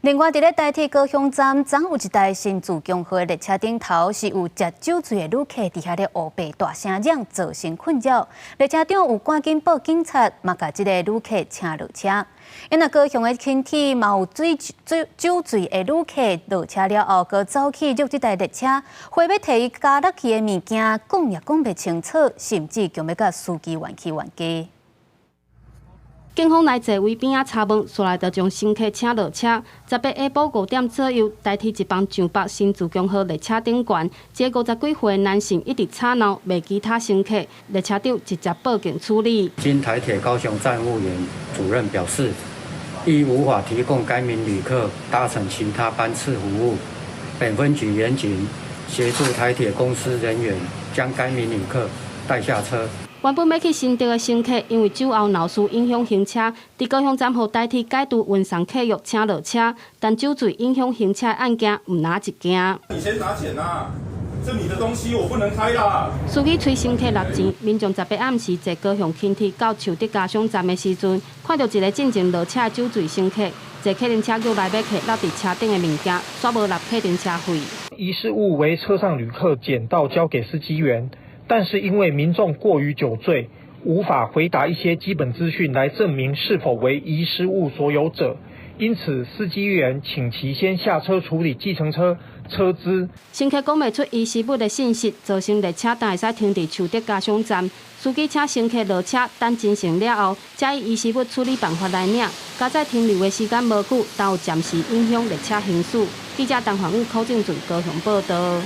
另外，伫咧台铁高雄站，昨有一台新自强号列车顶头是有食酒醉的旅客伫遐咧乌白大声嚷，造成困扰。列车长有赶紧报警察，嘛甲即个旅客请落车。因为高雄的轻铁嘛有酒醉的旅客落车了后，佮走去入即台列车，话要摕伊加落去的物件，讲也讲袂清楚，甚至强要甲司机怨气冤家。 警方来座位边仔查问，煞来就将乘客请落车。18下晡5点左右，台铁一帮上北新自强号列车顶悬，一个50几岁的男性一直吵闹，骂其他乘客。列车长直接报警处理。经台铁高雄站务员主任表示，亦无法提供该名旅客搭乘其他班次服务，本分局严谨协助台铁公司人员将该名旅客带下车。 原本要去新竹的乘客，因为酒后闹事影响行车，伫高雄站后台铁解除运送客约请落车，但酒醉影响行车的案件唔拿一件。你先拿钱啊！这你的东西我不能开啦。司机催乘客纳钱，民众18暗时坐高雄轻铁到树德家乡站的时阵，看到一个进前落车的酒醉乘客，坐客运车叫来要客落伫车顶的物件，煞无纳客运车费。遗失物为车上旅客捡到交给司机员。 但是因为民众过于酒醉，无法回答一些基本资讯来证明是否为遗失物所有者，因此司机员请其先下车处理计程车车资。乘客讲袂出遗失物的信息，造成列车但会使停伫树德家乡站。司机请乘客落车等进行了后，再以遗失物处理办法来领。加载停留的时间无久，但有暂时影响列车行驶。记者陈焕宇、柯正准高雄报道。